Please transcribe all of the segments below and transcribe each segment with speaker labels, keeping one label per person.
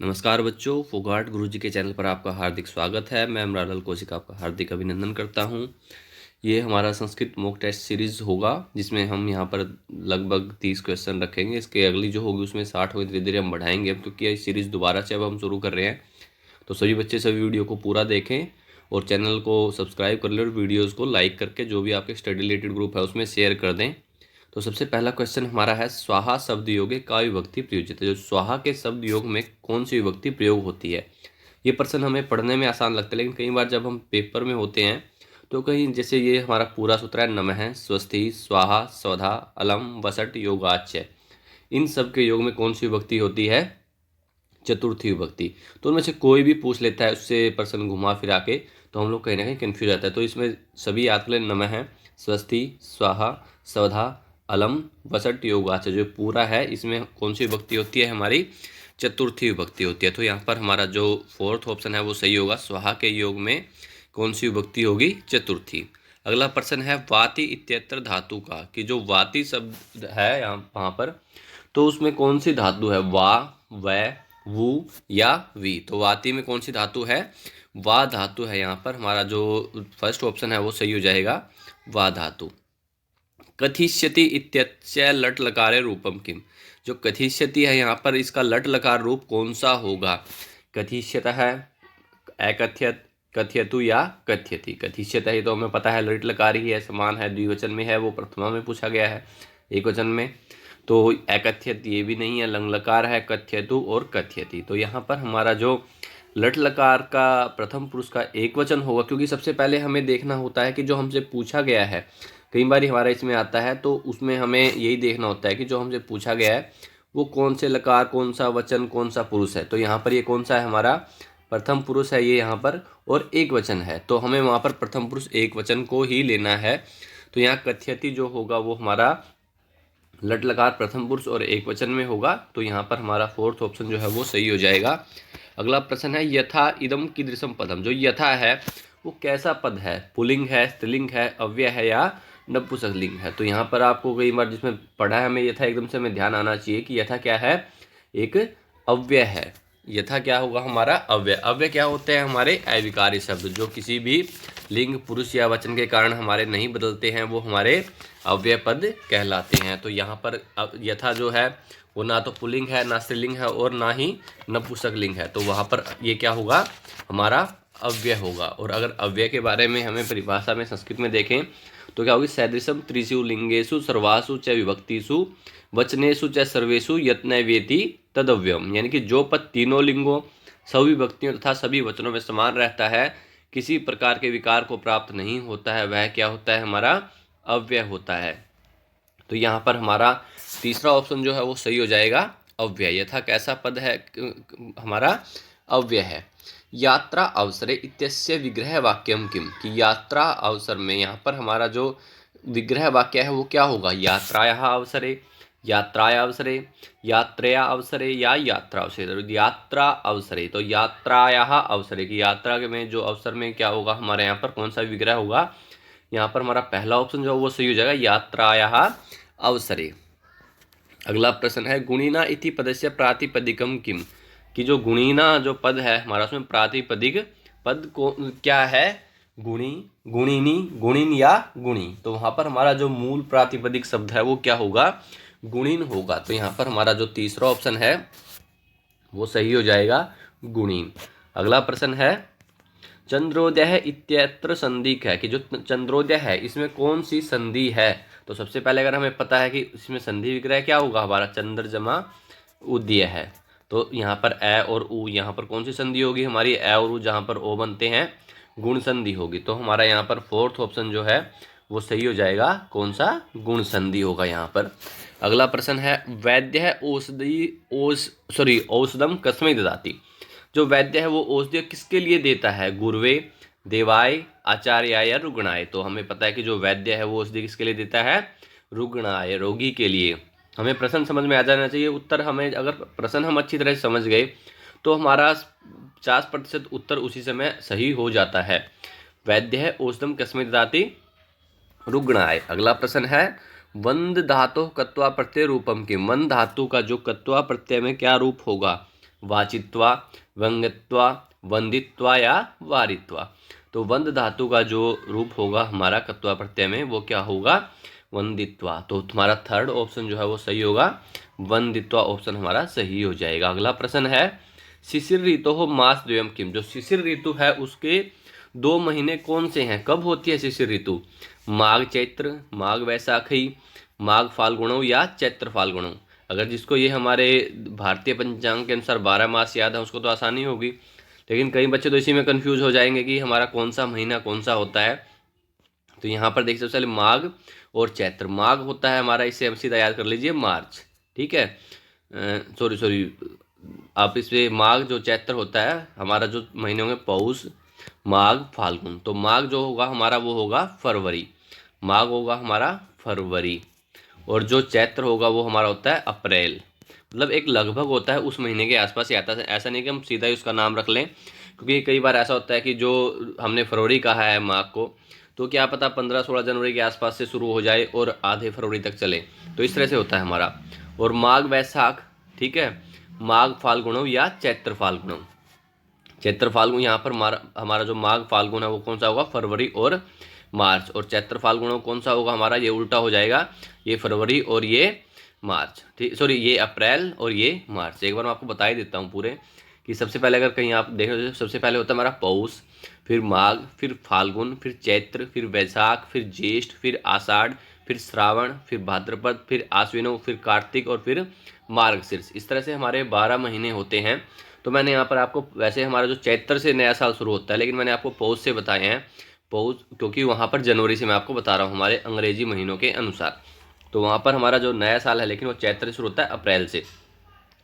Speaker 1: नमस्कार बच्चों, फोगाट गुरुजी के चैनल पर आपका हार्दिक स्वागत है। मैं अमरालाल कौशिक आपका हार्दिक अभिनंदन करता हूं। ये हमारा संस्कृत मॉक टेस्ट सीरीज होगा जिसमें हम यहां पर लगभग 30 क्वेश्चन रखेंगे। इसके अगली जो होगी उसमें 60 होगी। धीरे धीरे हम बढ़ाएंगे अब, क्योंकि ये सीरीज़ दोबारा से अब हम शुरू कर रहे हैं। तो सभी बच्चे सभी वीडियो को पूरा देखें और चैनल को सब्सक्राइब कर लें और वीडियोज़ को लाइक करके जो भी आपके स्टडी रिलेटेड ग्रुप है उसमें शेयर कर दें। तो सबसे पहला क्वेश्चन हमारा है, स्वाहा शब्द योगे का विभक्ति प्रयोजित है। जो स्वाहा के शब्द योग में कौन सी विभक्ति प्रयोग होती है। ये प्रश्न हमें पढ़ने में आसान लगता है, लेकिन कई बार जब हम पेपर में होते हैं तो कहीं जैसे ये हमारा पूरा सूत्र है, नमः, स्वस्ति, स्वाहा, स्वधा, अलम, वसट, योगाच्य। इन सब के योग में कौन सी विभक्ति होती है? चतुर्थी विभक्ति। तो उनमें से कोई भी पूछ लेता है उससे प्रश्न घुमा फिरा के, तो हम लोग कहीं ना कहीं कन्फ्यूज रहता है। तो इसमें सभी याद कर लें, नमः, स्वस्ति, स्वाहा, स्वधा, अलम, वसट, योगाच। जो पूरा है इसमें कौन सी विभक्ति होती है? हमारी चतुर्थी विभक्ति होती है। तो यहाँ पर हमारा जो फोर्थ ऑप्शन है वो सही होगा। स्वाहा के योग में कौन सी विभक्ति होगी? चतुर्थी। अगला प्रश्न है, वाति इत्यत्र धातु का, कि जो वाति शब्द है यहाँ वहाँ पर, तो उसमें कौन सी धातु है? वा, वै, वु या वी। तो वाति में कौन सी धातु है? वा धातु है। यहाँ पर हमारा जो फर्स्ट ऑप्शन है वो सही हो जाएगा, वा धातु। कथिष्यति इत्यस्य लट लकारे रूपम किम। जो कथिष्यति है यहाँ पर, इसका लट लकार रूप कौन सा होगा? कथिष्यत है, अकथ्यत, कथ्यतु या कथ्यति। कथिष्यत है तो हमें पता है लट लकार ही है, समान है, द्विवचन में है, वो प्रथमा में पूछा गया है, एक वचन में। तो अकथ्यत ये भी नहीं है, लंग लकार है, कथ्यतु और कथ्यति। तो यहाँ पर हमारा जो लट लकार का प्रथम पुरुष का एक वचन होगा, क्योंकि सबसे पहले हमें देखना होता है कि जो हमसे पूछा गया है, कई बार हमारा इसमें आता है तो उसमें हमें यही देखना होता है कि जो हमसे पूछा गया है वो कौन से लकार, कौन सा वचन, कौन सा पुरुष है। तो यहाँ पर ये कौन सा है? हमारा प्रथम पुरुष है ये यहाँ पर, और एक वचन है, तो हमें वहाँ पर प्रथम पुरुष एक वचन को ही लेना है। तो यहाँ कथ्यति जो होगा वो हमारा लट लकार प्रथम पुरुष और एक वचन में होगा। तो यहाँ पर हमारा फोर्थ ऑप्शन जो है वो सही हो जाएगा। अगला प्रश्न है, यथा इदम कीदृशम पदम। जो यथा है वो कैसा पद है? पुल्लिंग है, स्त्रीलिंग है, अव्यय है या नपुंसकलिंग है। तो यहाँ पर आपको कई बार जिसमें पढ़ा है हमें यथा, एकदम से हमें ध्यान आना चाहिए कि यथा क्या है? एक अव्यय है। यथा क्या होगा? हमारा अव्यय। अव्यय क्या होते हैं? हमारे अविकारी शब्द, जो किसी भी लिंग, पुरुष या वचन के कारण हमारे नहीं बदलते हैं, वो हमारे अव्यय पद कहलाते हैं। तो यहाँ पर यथा जो है वो ना तो पुल्लिंग है, ना स्त्रीलिंग है और ना ही नपुंसकलिंग है। तो वहाँ पर ये क्या होगा? हमारा अव्यय होगा। और अगर अव्यय के बारे में हमें परिभाषा में संस्कृत में देखें तो क्या होगी? सदृशम त्रिषु लिंगेषु सर्वासु च विभक्तिषु वचनेषु च सर्वेषु यत्नैवेति तदव्ययम। यानी कि जो पद तीनों लिंगों, सभी विभक्तियों तथा सभी वचनों में समान रहता है, किसी प्रकार के विकार को प्राप्त नहीं होता है, वह क्या होता है? हमारा अव्यय होता है। तो यहाँ पर हमारा तीसरा ऑप्शन जो है वो सही हो जाएगा, अव्यय। यथा कैसा पद है? हमारा अव्यय है। यात्रा अवसरे इत्यस्य विग्रह वाक्यम किम। कि यात्रा अवसर में यहाँ पर हमारा जो विग्रह वाक्य है वो क्या होगा? यात्रायाः अवसरे, यात्राया अवसरे, यात्रया अवसरे या यात्रा अवसरे। यात्रा अवसरे, तो यात्रायाः अवसरे की यात्रा में जो अवसर में क्या होगा? हमारे यहाँ पर कौन सा विग्रह होगा? यहाँ पर हमारा पहला ऑप्शन जो है वो सही हो जाएगा, यात्रायाः अवसरे। अगला प्रश्न है, गुणिना इति पदस्य प्रातिपदिकम किम। कि जो गुणिना जो पद है हमारा, उसमें प्रातिपदिक पद को क्या है? गुणी, गुणिनी, गुणिन या गुणी। तो वहाँ पर हमारा जो मूल प्रातिपदिक शब्द है वो क्या होगा? गुणिन होगा। तो यहाँ पर हमारा जो तीसरा ऑप्शन है वो सही हो जाएगा, गुणिन। अगला प्रश्न है, चंद्रोदय इत्यत्र संधि है। कि जो चंद्रोदय है इसमें कौन सी संधि है? तो सबसे पहले अगर हमें पता है कि इसमें संधि विग्रह क्या होगा? हमारा चंद्रजमा उदय है। तो यहाँ पर ए और उ, यहाँ पर कौन सी संधि होगी? हमारी ए और उ जहाँ पर ओ बनते हैं, गुण संधि होगी। तो हमारा यहाँ पर फोर्थ ऑप्शन जो है वो सही हो जाएगा, कौन सा? गुण संधि होगा यहाँ पर। अगला प्रश्न है, वैद्य औषधम कस्मै ददाति। जो वैद्य है वो औषधि किसके लिए देता है? गुरुवे, देवाय, आचार्याय या रुग्णाय। तो हमें पता है कि जो वैद्य है वो औषधि किसके लिए देता है? रुग्णाय, रोगी के लिए। हमें प्रश्न समझ में आ जाना चाहिए। उत्तर हमें, अगर प्रश्न हम अच्छी तरह से समझ गए तो हमारा 50% उत्तर उसी समय सही हो जाता है। वैद्य है औषधम कस्मै ददाति, रुग्णाय। अगला प्रश्न है, वंद धातु कत्वा प्रत्यय रूपम किम। वंद धातु का जो कत्वा प्रत्यय में क्या रूप होगा? वाचित्वा, व्यंग्यत्वा, वंदित्वा या वारित्वा। तो वंद धातु का जो रूप होगा हमारा कत्वा प्रत्यय में वो क्या होगा, वंदित्वा। तो तुम्हारा थर्ड ऑप्शन जो है वो सही होगा, वंदित्वा ऑप्शन हमारा सही हो जाएगा। अगला प्रश्न है, शिशिर ऋतु हो मास द्वयम किम। जो शिशिर ऋतु है उसके 2 महीने कौन से हैं, कब होती है शिशिर ऋतु, माघ चैत्र, माघ वैशाखी, माघ फाल्गुणो या चैत्र फाल्गुणो। अगर जिसको ये हमारे भारतीय पंचांग के अनुसार 12 मास याद है उसको तो आसानी होगी, लेकिन कई बच्चे तो इसी में कंफ्यूज हो जाएंगे कि हमारा कौन सा महीना कौन सा होता है। तो यहाँ पर देखिए सबसे पहले माघ और चैत्र। माघ होता है हमारा, इसे हम सीधा याद कर लीजिए मार्च, ठीक है। सॉरी आप इसमें माघ जो चैत्र होता है हमारा जो महीने होंगे पौष, माघ, फाल्गुन। तो माघ जो होगा हमारा वो होगा फरवरी, माघ होगा हमारा फरवरी, और जो चैत्र होगा वो हमारा होता है अप्रैल। मतलब एक लगभग होता है उस महीने के आसपास ही आता है, ऐसा नहीं कि हम सीधा ही उसका नाम रख लें, क्योंकि कई बार ऐसा होता है कि जो हमने फरवरी कहा है माघ को, तो क्या पता 15-16 जनवरी के आसपास से शुरू हो जाए और आधे फरवरी तक चले, तो इस तरह से होता है हमारा। और माघ वैशाख, ठीक है, माघ फाल्गुणो या चैत्र फाल्गुणो। चैत्र फाल्गुन यहाँ पर हमारा जो माघ फाल्गुन है वो कौन सा होगा, फरवरी और मार्च। और चैत्र फाल्गुन कौन सा होगा हमारा, ये उल्टा हो जाएगा, ये फरवरी और ये मार्च, ठीक, सॉरी ये अप्रैल और ये मार्च। एक बार मैं आपको बता ही देता हूँ पूरे कि सबसे पहले अगर कहीं आप देख रहे हो, सबसे पहले होता है हमारा पौष, फिर माघ, फिर फाल्गुन, फिर चैत्र, फिर वैशाख, फिर ज्येष्ठ, फिर आषाढ़, फिर श्रावण, फिर भाद्रपद, फिर आश्विनो, फिर कार्तिक और फिर मार्गशीर्ष। इस तरह से हमारे 12 महीने होते हैं। तो मैंने यहाँ पर आपको, वैसे हमारा जो चैत्र से नया साल शुरू होता है, लेकिन मैंने आपको पौष से बताए हैं, पौष क्योंकि वहाँ पर जनवरी से मैं आपको बता रहा हूँ हमारे अंग्रेजी महीनों के अनुसार। तो वहाँ पर हमारा जो नया साल है लेकिन वो चैत्र से शुरू होता है अप्रैल से।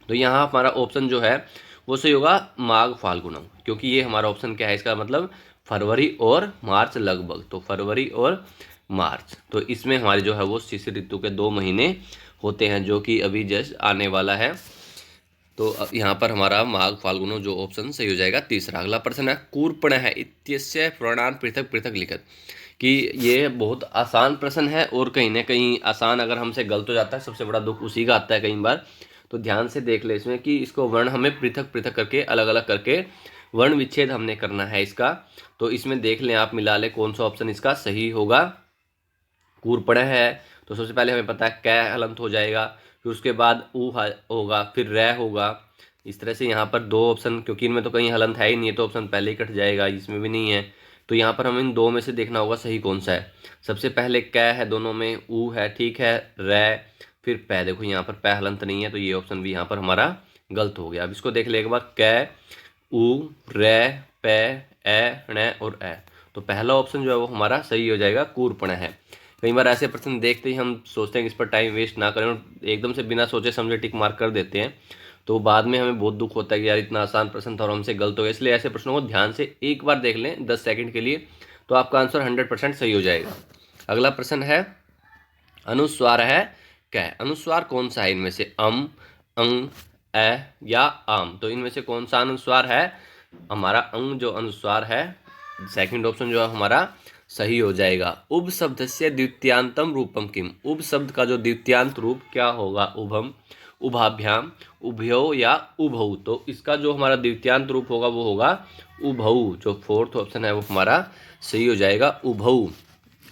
Speaker 1: तो यहाँ हमारा ऑप्शन जो है वो सही होगा माघ फाल्गुनम, क्योंकि ये हमारा ऑप्शन क्या है, इसका मतलब फरवरी और मार्च लगभग, तो फरवरी और मार्च। तो इसमें हमारे जो है वो शिशिर ऋतु के 2 महीने होते हैं, जो कि अभी जस्ट आने वाला है। तो यहाँ पर हमारा माघ फाल्गुनो जो ऑप्शन सही हो जाएगा तीसरा। अगला प्रश्न है, कूर्पण है इत्यस्य प्रणान पृथक पृथक लिखत। कि ये बहुत आसान प्रश्न है, और कहीं ना कहीं आसान अगर हमसे गलत हो जाता है सबसे बड़ा दुख उसी का आता है कई बार। तो ध्यान से देख ले इसमें कि इसको वर्ण हमें पृथक पृथक करके अलग अलग करके वर्ण विच्छेद हमने करना है इसका। तो इसमें देख लें आप, मिला लें कौन सा ऑप्शन इसका सही होगा। कूर्पण है तो सबसे पहले हमें पता है कै हलंत हो जाएगा, फिर उसके बाद ऊ होगा, फिर रै होगा। इस तरह से यहाँ पर 2 ऑप्शन, क्योंकि इनमें तो कहीं हलंत है ही नहीं है तो ऑप्शन पहले ही कट जाएगा, इसमें भी नहीं है। तो यहाँ पर हमें इन 2 में से देखना होगा सही कौन सा है। सबसे पहले कै है दोनों में, ऊ है, ठीक है, रै, फिर पै। देखो यहाँ पर पै हलंत नहीं है तो ये ऑप्शन भी यहाँ पर हमारा गलत हो गया। अब इसको देख ले एक बार, कै, ऊ, रै, पै, ए, णै और ए। तो पहला ऑप्शन जो है वो हमारा सही हो जाएगा, कूर्पण है। कई बार ऐसे प्रश्न देखते ही हम सोचते हैं कि इस पर टाइम वेस्ट ना करें और एकदम से बिना सोचे समझे टिक मार्क कर देते हैं, तो बाद में हमें बहुत दुख होता है कि यार इतना आसान प्रश्न था और हमसे गलत हो गया। इसलिए ऐसे प्रश्नों को ध्यान से एक बार देख लें 10 सेकंड के लिए, तो आपका आंसर 100% सही हो जाएगा। अगला प्रश्न है, अनुस्वार है क्या है। अनुस्वार कौन सा है इनमें से, अम, अंग, ए या आम। तो इनमें से कौन सा अनुस्वार है, हमारा अंग जो अनुस्वार है, सेकंड ऑप्शन जो है हमारा सही हो जाएगा। उब शब्द से द्वितीयांतम रूपम किम। उब शब्द का जो द्वितीयांत रूप क्या होगा, उभम, उभाभ्याम, उभयो या उभऊ। तो इसका जो हमारा द्वितीयांत रूप होगा वो होगा उभऊ। जो फोर्थ ऑप्शन है वो हमारा सही हो जाएगा, उभऊ।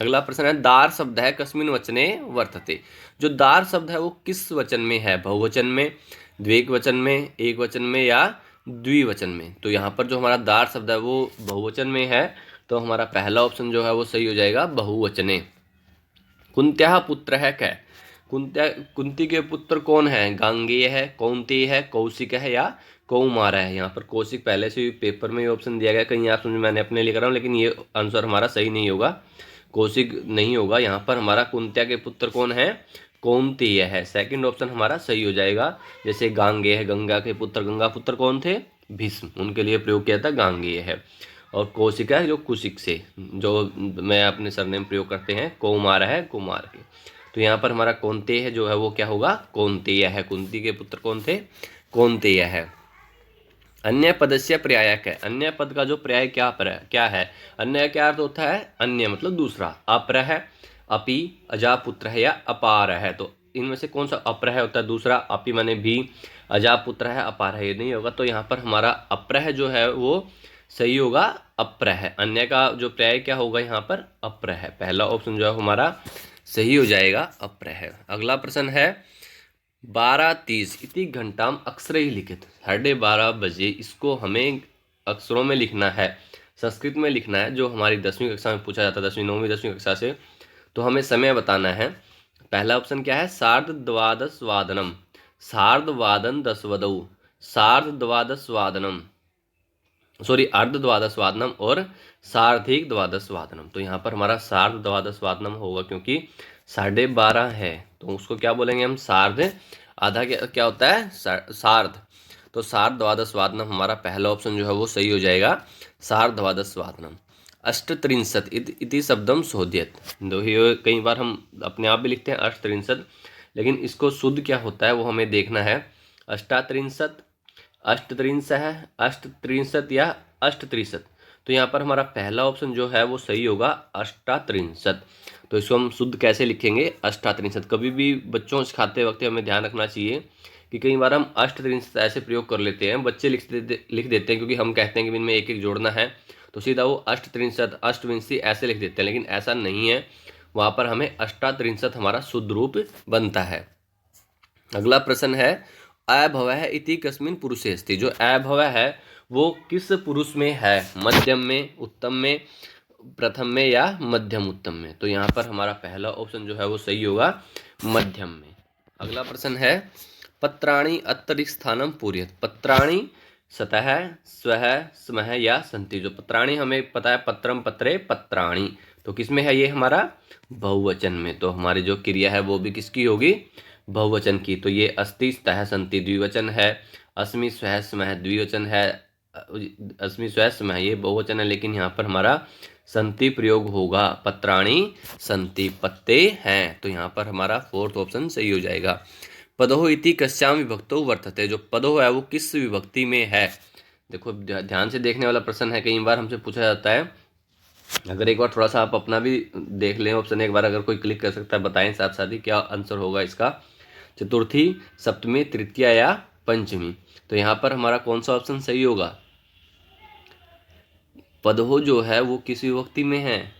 Speaker 1: अगला प्रश्न है, दार शब्द है कस्मिन वचने वर्तते। जो दार शब्द है वो किस वचन में है, बहुवचन में, द्विक वचन में, एक वचन में या द्विवचन में। तो यहाँ पर जो हमारा दार शब्द है वो बहुवचन में है, तो हमारा पहला ऑप्शन जो है वो सही हो जाएगा, बहुवचने। कुंत्या पुत्र है क्या, कुंती के पुत्र कौन है, गांगेय है, कौंतेय है, कौशिक है या कौमार है। यहाँ पर कौशिक पहले से पेपर में ही ऑप्शन दिया गया, कहीं आप समझ, मैंने अपने लिए कर रहा हूँ लेकिन ये आंसर हमारा सही नहीं होगा, कौशिक नहीं होगा। यहाँ पर हमारा कुंत्या के पुत्र कौन है, कौंतेय है। सेकंड ऑप्शन हमारा सही हो जाएगा। जैसे गांगेय है, गंगा के पुत्र, गंगा पुत्र कौन थे, भीष्म, उनके लिए प्रयोग किया था, गांगेय है। और कौशिका है जो कुशिक से, जो मैं अपने सरनेम प्रयोग करते हैं, कौमार है कुमार के। तो यहाँ पर हमारा कौंतेय है जो है वो क्या होगा, कौंतेय है। कुंती के पुत्र कौन थे, कौंतेय है। अन्य पदस्य पर्यायक है। अन्य पद का जो पर्याय क्या है, अन्य क्या अर्थ होता है, अन्य मतलब दूसरा। अपर है, अपि, अजापुत्र है या अपार है। तो इनमें से कौन सा अप्रह होता है? दूसरा अपि माने भी, अजापुत्र है, अपार है, ये नहीं होगा। तो यहाँ पर हमारा अप्रह जो है वो सही होगा अप्रह। अन्य का जो प्रत्यय क्या होगा यहाँ पर? अप्रह। पहला ऑप्शन जो है हमारा सही हो जाएगा अप्रह। अगला प्रश्न है 12:30 इति घंटाम अक्षर ही लिखित। 12:30 इसको हमें अक्षरों में लिखना है, संस्कृत में लिखना है, जो हमारी 10वीं कक्षा में पूछा जाता है, 10वीं 9वीं 10वीं कक्षा से। तो हमें समय बताना है। पहला ऑप्शन क्या है? सार्धद्वादशवादनम, सार्धवादन दसवदौ, सार्धद्वादशवादनम, सॉरी अर्धद्वादशवादनम और सार्धिक द्वादशवादनम। तो यहाँ पर हमारा सार्धद्वादशवादनम होगा, क्योंकि 12:30 है तो उसको क्या बोलेंगे हम? सार्ध। आधा क्या होता है? सार्ध। तो सार्धद्वादशवादनम हमारा पहला ऑप्शन जो है वो सही हो जाएगा, सार्धद्वादशवादनम। 38 इति शब्दम शोध्यत। ये कई बार हम अपने आप भी लिखते हैं 38, लेकिन इसको शुद्ध क्या होता है वो हमें देखना है। 38, 38 या 38। तो यहाँ पर हमारा पहला ऑप्शन जो है वो सही होगा 38। तो इसको हम शुद्ध कैसे लिखेंगे? 38। कभी भी बच्चों को सिखाते वक्त हमें ध्यान रखना चाहिए कि कई बार हम 38 ऐसे प्रयोग कर लेते हैं, बच्चे लिख देते हैं, क्योंकि हम कहते हैं कि इनमें एक एक जोड़ना है, तो सीधा वो 38 अष्टविंशी ऐसे लिख देते हैं, लेकिन ऐसा नहीं है। वहाँ पर हमें 38 हमारा शुद्ध रूप बनता है। अगला प्रश्न है अभवः इति कस्मिन् पुरुषे अस्ति। जो अभवः है वो किस पुरुष में है? मध्यम में, उत्तम में, प्रथम में या मध्यम उत्तम में? तो यहाँ पर हमारा पहला ऑप्शन जो है वो सही होगा मध्यम में। अगला प्रश्न है पत्राणि अन्तरिक्षस्थानं पूरयेत्। पत्राणि सतः, स्वः, स्मः या सन्ति। जो पत्राणि हमें पता है पत्रम, पत्रे, पत्राणि, तो किसमें है ये? हमारा बहुवचन में। तो हमारी जो क्रिया है वो भी किसकी होगी? बहुवचन की। तो ये अस्ति, स्तः, सन्ति द्विवचन है, अस्मि, स्वः, स्मः द्विवचन है, अस्मि, स्वः, स्मः ये बहुवचन है, लेकिन यहाँ पर हमारा सन्ति प्रयोग होगा। पत्राणि सन्ति, पत्ते हैं। तो यहाँ पर हमारा फोर्थ ऑप्शन सही हो जाएगा। पदो इति कस्याम विभक्तो वर्तते। जो पदो है वो किस विभक्ति में है? देखो ध्यान से देखने वाला प्रश्न है, कई बार हमसे पूछा जाता है। अगर एक बार थोड़ा सा आप अपना भी देख लें ऑप्शन, एक बार अगर कोई क्लिक कर सकता है, बताएं साथ साथ ही क्या आंसर होगा इसका। चतुर्थी, सप्तमी, तृतीया या पंचमी। तो यहाँ पर हमारा कौन सा ऑप्शन सही होगा? पदो जो है वो किस विभक्ति में है?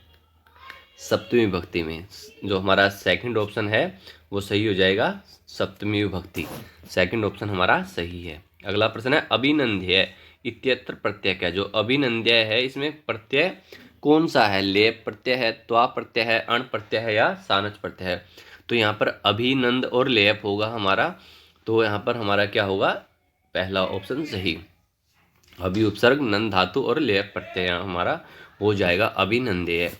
Speaker 1: सप्तमी विभक्ति में। जो हमारा सेकंड ऑप्शन है वो सही हो जाएगा सप्तमी विभक्ति। सेकंड ऑप्शन हमारा सही है। अगला प्रश्न है अभिनंद्य इत्यत्र प्रत्यय क्या? जो अभिनंद्य है इसमें प्रत्यय कौन सा है? लेप प्रत्यय है, त्वा प्रत्यय है, अण प्रत्यय है या सानच प्रत्यय है? तो यहाँ पर अभिनंद और लेप होगा हमारा। तो यहाँ पर हमारा क्या होगा? पहला ऑप्शन सही। अभि उपसर्ग, नंद धातु और लेप प्रत्यय हमारा हो जाएगा अभिनंद्य।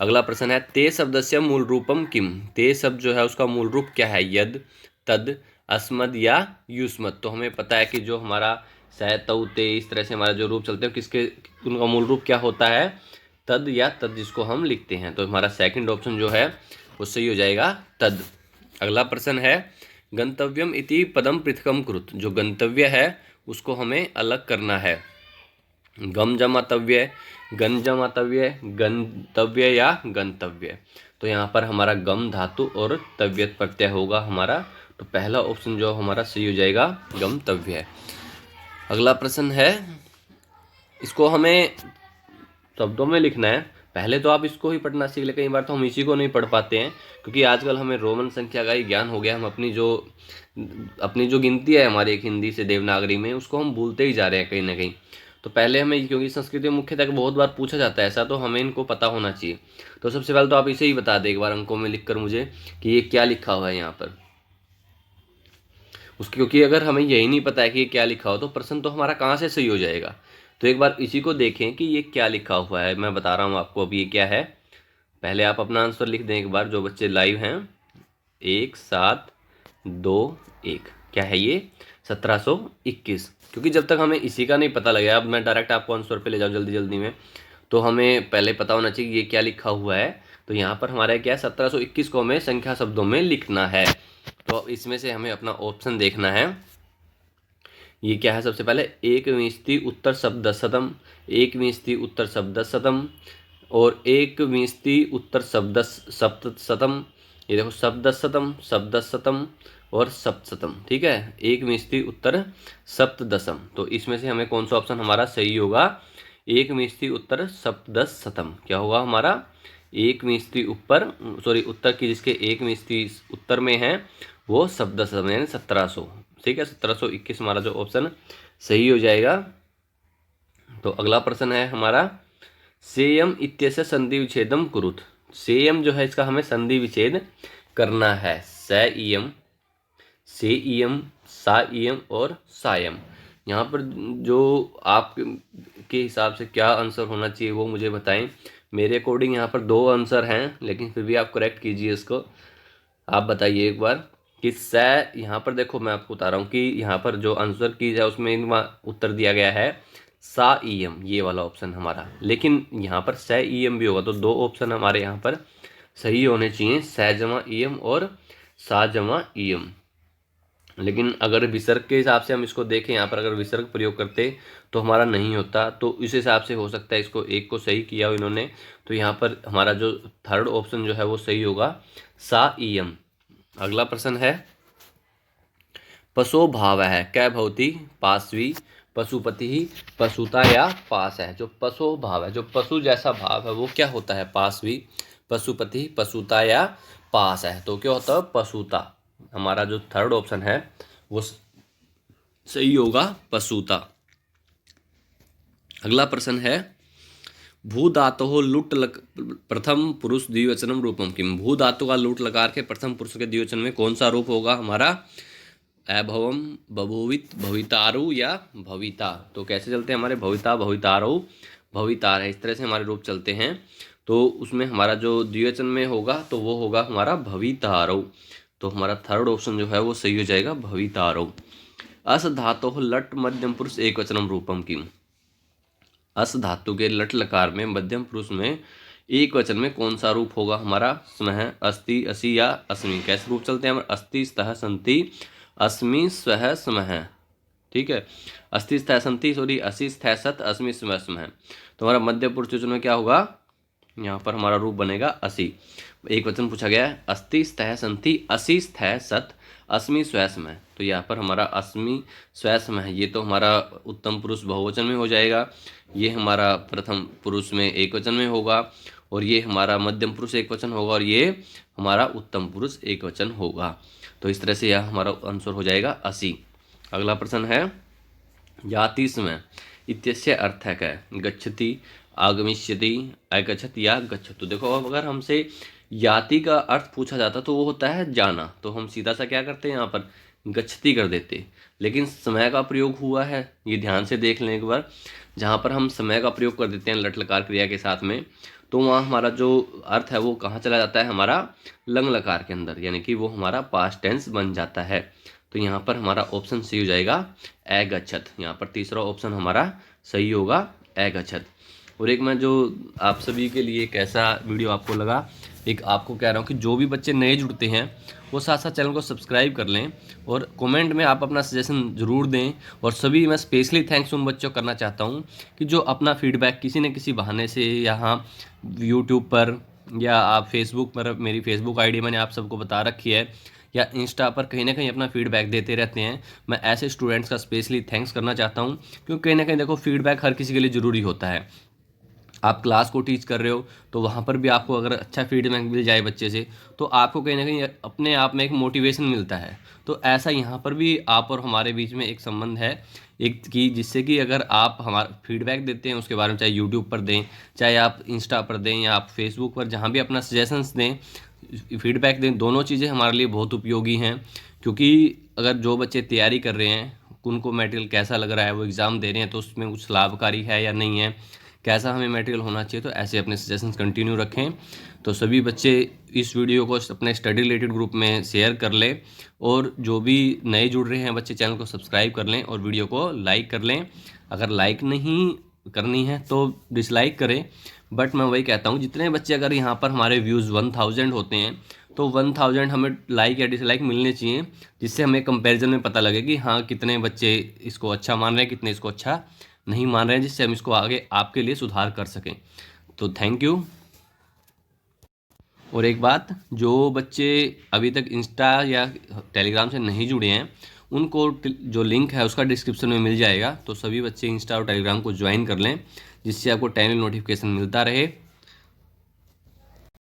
Speaker 1: अगला प्रश्न है ते शब्दस्य मूल रूपम किम। ते शब्द जो है उसका मूल रूप क्या है? यद, तद, अस्मद या युष्मद। तो हमें पता है कि जो हमारा सह, तौ, ते इस तरह से हमारा जो रूप चलते हैं किसके, उनका मूल रूप क्या होता है? तद या तद, जिसको हम लिखते हैं। तो हमारा सेकंड ऑप्शन जो है वो सही हो जाएगा तद। अगला प्रश्न है गंतव्यम इति पदम पृथकम कुरुत। जो गंतव्य है उसको हमें अलग करना है। गम जमातव्य, गन जमातव्य, गंतव्य या गंतव्य। तो यहाँ पर हमारा गम धातु और तव्यत प्रत्यय होगा हमारा। तो पहला ऑप्शन जो हमारा सही हो जाएगा गंतव्य। अगला प्रश्न है, इसको हमें शब्दों में लिखना है। पहले तो आप इसको ही पढ़ना सीख ले, कई बार तो हम इसी को नहीं पढ़ पाते हैं, क्योंकि आजकल हमें रोमन संख्या का ही ज्ञान हो गया। हम अपनी जो गिनती है हमारी एक हिंदी से देवनागरी में, उसको हम भूलते ही जा रहे हैं कहीं ना कहीं। तो पहले हमें, क्योंकि संस्कृत में मुख्यतः बहुत बार पूछा जाता है ऐसा, तो हमें इनको पता होना चाहिए। तो सबसे पहले तो आप इसे ही बता दें एक बार अंकों में लिखकर मुझे कि ये क्या लिखा हुआ है यहाँ पर उसकी, क्योंकि अगर हमें यही नहीं पता है कि ये क्या लिखा हो तो प्रश्न तो हमारा कहाँ से सही हो जाएगा। तो एक बार इसी को देखें कि ये क्या लिखा हुआ है। मैं बता रहा हूँ आपको अभी ये क्या है। पहले आप अपना आंसर लिख दें एक बार, जो बच्चे लाइव हैं। 1 7 2 1 क्या है ये? 1721। क्योंकि जब तक हमें इसी का नहीं पता लगेगा, अब मैं डायरेक्ट आपको आंसर पे ले जाऊँ जल्दी जल्दी में, तो हमें पहले पता होना चाहिए ये क्या लिखा हुआ है। तो यहाँ पर हमारा क्या है, 1721 को हमें संख्या शब्दों में लिखना है। तो इसमें से हमें अपना ऑप्शन देखना है। ये क्या है? सबसे पहले एकविंशति उत्तर शब्दशतम, एकविंशति उत्तर शब्दशतम और एकविंशति उत्तर शब्दशतम ये देखो सप्तशतम, सप्तशतम और सप्तशतम, ठीक है। एक मिस्त्री उत्तर सप्तदशम, तो इसमें से हमें कौन सा ऑप्शन हमारा सही होगा? एक मिस्त्री उत्तर सप्तदशतम क्या होगा हमारा? एक मिस्त्री ऊपर, सॉरी उत्तर की जिसके एक मिस्त्री उत्तर में है वो सप्तदशतम यानी 1700, ठीक है। 1721 हमारा जो ऑप्शन सही हो जाएगा। तो अगला प्रश्न है हमारा, सेयम इत्यस्य संधि विच्छेदम कुरुत। सेयम जो है इसका हमें संधि विच्छेद करना है। सेयम, सेयम, सायम और सायम। यहाँ पर जो आप के हिसाब से क्या आंसर होना चाहिए वो मुझे बताएं। मेरे अकॉर्डिंग यहाँ पर दो आंसर हैं, लेकिन फिर भी आप करेक्ट कीजिए इसको। आप बताइए एक बार कि यहाँ पर देखो मैं आपको बता रहा हूँ कि यहाँ पर जो आंसर की जाए उसमें उत्तर दिया गया है सा ईएम, ये वाला ऑप्शन हमारा, लेकिन यहाँ पर स ईएम भी होगा। तो दो ऑप्शन हमारे यहाँ पर सही होने चाहिए, स जमा ईएम और सा जमा ईएम। लेकिन अगर विसर्ग के हिसाब से हम इसको देखें, यहाँ पर अगर विसर्ग प्रयोग करते तो हमारा नहीं होता, तो इस हिसाब से हो सकता है इसको एक को सही किया हो इन्होंने। तो यहाँ पर हमारा जो थर्ड ऑप्शन जो है वो सही होगा, सा ईएम। अगला प्रश्न है, पशो भाव है कै भवती पाशवी पशुपति ही पशुता या पास है। जो पशु भाव है, जो पशु जैसा भाव है वो क्या होता है? पाशवी पशुपति पशुता या पास है, तो क्या होता है? पशुता। हमारा जो थर्ड ऑप्शन है वो सही होगा, पशुता। अगला प्रश्न है, भू धातु लुट प्रथम पुरुष द्विवचनम रूपम किम। भू धातु का लुट लकार के प्रथम पुरुष के द्विवचन में कौन सा रूप होगा हमारा? अभवम, बभूवित, भवितारु या भविता। तो कैसे चलते हैं हमारे? भविता, भवितारु, भवितार है, इस तरह से हमारे रूप चलते हैं। तो उसमें हमारा जो द्विवचन में होगा तो वो होगा हमारा भवितारु। तो हमारा थर्ड ऑप्शन जो है वो सही हो जाएगा, भवितारु। अस धातु लट मध्यम पुरुष एक वचनम रूपम किम। अस धातु के लट लकार में मध्यम पुरुष में एक वचन में कौन सा रूप होगा हमारा? स्मः, अस्ति, असि या अस्मि। कैसे रूप चलते हैं हमारे? अस्ति, स्तः, सन्ति, अस्मि, स्वः, स्मः, ठीक है। अस्ति स्थः सन्ति, सॉरी असि स्थः सत, अस्मि स्मः स्मः। तो हमारा मध्य पुरुष वचन में क्या होगा? यहाँ पर हमारा रूप बनेगा असि। एक वचन पूछा गया है, अस्ति स्थः सन्ति, असि स्थः सत, अस्मि स्वः स्मः। तो यहाँ पर हमारा अस्मि स्वः स्मः, ये तो हमारा उत्तम पुरुष बहुवचन में हो जाएगा, ये हमारा प्रथम पुरुष में एक वचन में होगा, और ये हमारा मध्यम पुरुष एक वचन होगा, और ये हमारा उत्तम पुरुष एक वचन होगा। तो इस तरह से यह हमारा आंसर हो जाएगा असि। अगला प्रश्न है, याति समय इत्यस्य अर्थक है गच्छति, आगमिष्यति, अगच्छति या गच्छतु। देखो अब अगर हमसे याति का अर्थ पूछा जाता तो वो होता है जाना, तो हम सीधा सा क्या करते हैं यहाँ पर गच्छति कर देते। लेकिन समय का प्रयोग हुआ है, ये ध्यान से देख लें एक बार, जहाँ पर हम समय का प्रयोग कर देते हैं लट लकार क्रिया के साथ में, तो वहाँ हमारा जो अर्थ है वो कहाँ चला जाता है? हमारा लंग लकार के अंदर, यानी कि वो हमारा पास्ट टेंस बन जाता है। तो यहाँ पर हमारा ऑप्शन सही हो जाएगा अगच्छत। यहाँ पर तीसरा ऑप्शन हमारा सही होगा अगच्छत। और एक मैं जो आप सभी के लिए कैसा वीडियो आपको लगा, एक आपको कह रहा हूँ कि जो भी बच्चे नए जुड़ते हैं वो साथ साथ चैनल को सब्सक्राइब कर लें, और कमेंट में आप अपना सजेशन ज़रूर दें। और सभी मैं स्पेशली थैंक्स उन बच्चों को करना चाहता हूँ कि जो अपना फीडबैक किसी न किसी बहाने से यहाँ यूट्यूब पर या आप फेसबुक पर, मेरी फेसबुक आईडी मैंने आप सबको बता रखी है, या इंस्टा पर कहीं ना कहीं अपना फीडबैक देते रहते हैं। मैं ऐसे स्टूडेंट्स का स्पेशली थैंक्स करना चाहता हूँ, क्योंकि कहीं ना कहीं देखो फीडबैक हर किसी के लिए ज़रूरी होता है। आप क्लास को टीच कर रहे हो तो वहाँ पर भी आपको अगर अच्छा फीडबैक मिल जाए बच्चे से, तो आपको कहीं ना कहीं अपने आप में एक मोटिवेशन मिलता है। तो ऐसा यहाँ पर भी आप और हमारे बीच में एक संबंध है, एक कि जिससे कि अगर आप हमारा फीडबैक देते हैं उसके बारे में, चाहे यूट्यूब पर दें, चाहे आप इंस्टा पर दें, या आप फेसबुक पर जहाँ भी अपना सजेशंस दें, फीडबैक दें, दोनों चीज़ें हमारे लिए बहुत उपयोगी हैं। क्योंकि अगर जो बच्चे तैयारी कर रहे हैं, उनको मटेरियल कैसा लग रहा है, वो एग्ज़ाम दे रहे हैं तो उसमें कुछ लाभकारी है या नहीं है, कैसा हमें मटेरियल होना चाहिए, तो ऐसे अपने सजेशंस कंटिन्यू रखें। तो सभी बच्चे इस वीडियो को अपने स्टडी रिलेटेड ग्रुप में शेयर कर लें, और जो भी नए जुड़ रहे हैं बच्चे चैनल को सब्सक्राइब कर लें और वीडियो को लाइक कर लें। अगर लाइक नहीं करनी है तो डिसलाइक करें, बट मैं वही कहता हूँ जितने बच्चे अगर यहाँ पर हमारे व्यूज़ 1000 होते हैं तो 1000 हमें लाइक या डिसलाइक मिलने चाहिए, जिससे हमें कंपैरिजन में पता लगे कि हाँ कितने बच्चे इसको अच्छा मान रहे हैं, कितने इसको अच्छा नहीं मान रहे हैं, जिससे हम इसको आगे आपके लिए सुधार कर सकें। तो थैंक यू। और एक बात, जो बच्चे अभी तक इंस्टा या टेलीग्राम से नहीं जुड़े हैं उनको जो लिंक है उसका डिस्क्रिप्शन में मिल जाएगा, तो सभी बच्चे इंस्टा और टेलीग्राम को ज्वाइन कर लें, जिससे आपको टाइमली नोटिफिकेशन मिलता रहे